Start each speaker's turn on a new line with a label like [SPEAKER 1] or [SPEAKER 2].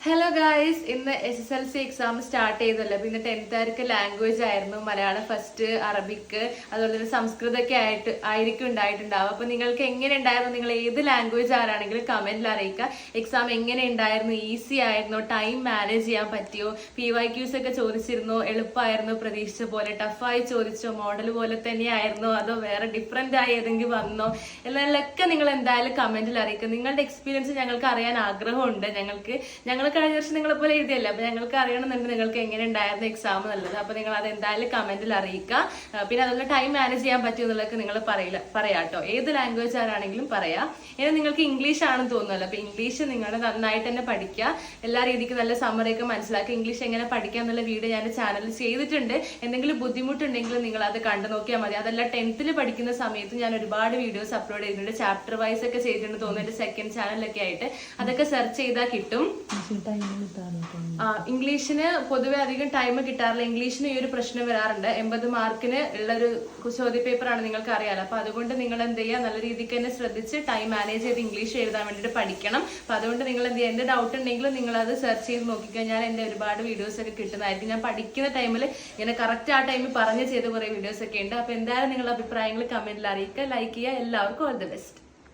[SPEAKER 1] Hello guys, ഇന്ന് SSLC exam start ചെയ്തല്ലോ. പിന്നെ 10th ലാംഗ്വേജ് ആയിരുന്നു മലയാളം ഫസ്റ്റ്, അറബിക്ക്, അതുപോലെ തന്നെ സംസ്കൃതമൊക്കെ ആയിരിക്കും ഉണ്ടായിട്ടുണ്ടാവും. അപ്പൊ നിങ്ങൾക്ക് എങ്ങനെ ഉണ്ടായിരുന്നു, നിങ്ങൾ ഏത് ലാംഗ്വേജ് ആരാണെങ്കിലും കമന്റിൽ അറിയിക്കുക. എക്സാം എങ്ങനെ ഉണ്ടായിരുന്നു, ഈസി ആയിരുന്നോ, ടൈം മാനേജ് ചെയ്യാൻ പറ്റിയോ, PYQs ഒക്കെ ചോദിച്ചിരുന്നോ, എളുപ്പമായിരുന്നോ, പ്രതീക്ഷിച്ച പോലെ, ടഫായി ചോദിച്ചോ, മോഡൽ പോലെ തന്നെയായിരുന്നോ, അതോ വേറെ ഡിഫറെന്റ് ആയി ഏതെങ്കിലും വന്നോ എന്നുള്ളതൊക്കെ നിങ്ങൾ എന്തായാലും കമന്റിൽ അറിയിക്കുക. നിങ്ങളുടെ എക്സ്പീരിയൻസ് ഞങ്ങൾക്ക് അറിയാൻ ആഗ്രഹമുണ്ട്. ഞങ്ങൾ കഴിഞ്ഞ വർഷം നിങ്ങളെ പോലെ എഴുതിയല്ല, അപ്പൊ ഞങ്ങൾക്ക് അറിയണമെന്നുണ്ട് നിങ്ങൾക്ക് എങ്ങനെ ഉണ്ടായിരുന്നു എക്സാം എന്നുള്ളത്. അപ്പൊ നിങ്ങൾ അത് എന്തായാലും കമന്റിൽ അറിയിക്കുക. പിന്നെ അതുപോലെ ടൈം മാനേജ് ചെയ്യാൻ പറ്റും എന്നുള്ളതൊക്കെ നിങ്ങൾ പറയാട്ടോ. ഏത് ലാംഗ്വേജ് ആണെങ്കിലും പറയാം. ഇനി നിങ്ങൾക്ക് ഇംഗ്ലീഷ് ആണെന്ന് തോന്നുന്നല്ലോ, അപ്പൊ ഇംഗ്ലീഷ് നിങ്ങൾ നന്നായിട്ട് തന്നെ പഠിക്കുക. എല്ലാ രീതിക്കും നല്ല സമ്മറിയൊക്കെ മനസ്സിലാക്കുക. ഇംഗ്ലീഷ് എങ്ങനെ പഠിക്കുക എന്നുള്ള വീഡിയോ ഞാൻ ചാനലിൽ ചെയ്തിട്ടുണ്ട്. എന്തെങ്കിലും ബുദ്ധിമുട്ടുണ്ടെങ്കിൽ നിങ്ങൾ അത് കണ്ടു നോക്കിയാൽ മതി. അതല്ല 10th പഠിക്കുന്ന സമയത്ത് ഞാൻ ഒരുപാട് വീഡിയോസ് അപ്ലോഡ് ചെയ്തിട്ടുണ്ട്. ചാപ്റ്റർ വൈസ് ഒക്കെ ചെയ്തിട്ടുണ്ട് തോന്നുന്നു, എന്റെ സെക്കൻഡ് ചാനലിലൊക്കെ ആയിട്ട്. അതൊക്കെ സെർച്ച് ചെയ്താൽ കിട്ടും. ഇംഗ്ലീഷിന് പൊതുവെ അധികം ടൈം കിട്ടാറില്ല. ഇംഗ്ലീഷിന് ഈ ഒരു പ്രശ്നം വരാറുണ്ട്. 80 മാർക്കിന് ഉള്ള ഒരു ചോദ്യ പേപ്പറാണ്, നിങ്ങൾക്ക് അറിയാലോ. അപ്പൊ അതുകൊണ്ട് നിങ്ങൾ എന്ത് ചെയ്യുക, നല്ല രീതിക്ക് തന്നെ ശ്രദ്ധിച്ച് ടൈം മാനേജ് ചെയ്ത് ഇംഗ്ലീഷ് എഴുതാൻ വേണ്ടിയിട്ട് പഠിക്കണം. അപ്പൊ അതുകൊണ്ട് നിങ്ങൾ എന്ത് ചെയ്യുക, എന്ത് ഡൗട്ട് ഉണ്ടെങ്കിലും നിങ്ങൾ അത് സെർച്ച് ചെയ്ത് നോക്കിക്കഴിഞ്ഞാൽ എന്റെ ഒരുപാട് വീഡിയോസ് ഒക്കെ കിട്ടുന്നതായിരിക്കും. ഞാൻ പഠിക്കുന്ന ടൈമിൽ ഇങ്ങനെ കറക്റ്റ് ആ ടൈമിൽ പറഞ്ഞ് ചെയ്ത കുറെ വീഡിയോസ് ഒക്കെ ഉണ്ട്. അപ്പൊ എന്തായാലും നിങ്ങളുടെ അഭിപ്രായങ്ങൾ കമന്റിൽ അറിയിക്കുക, ലൈക്ക് ചെയ്യുക. എല്ലാവർക്കും ഓൾ ദി ബെസ്റ്റ്.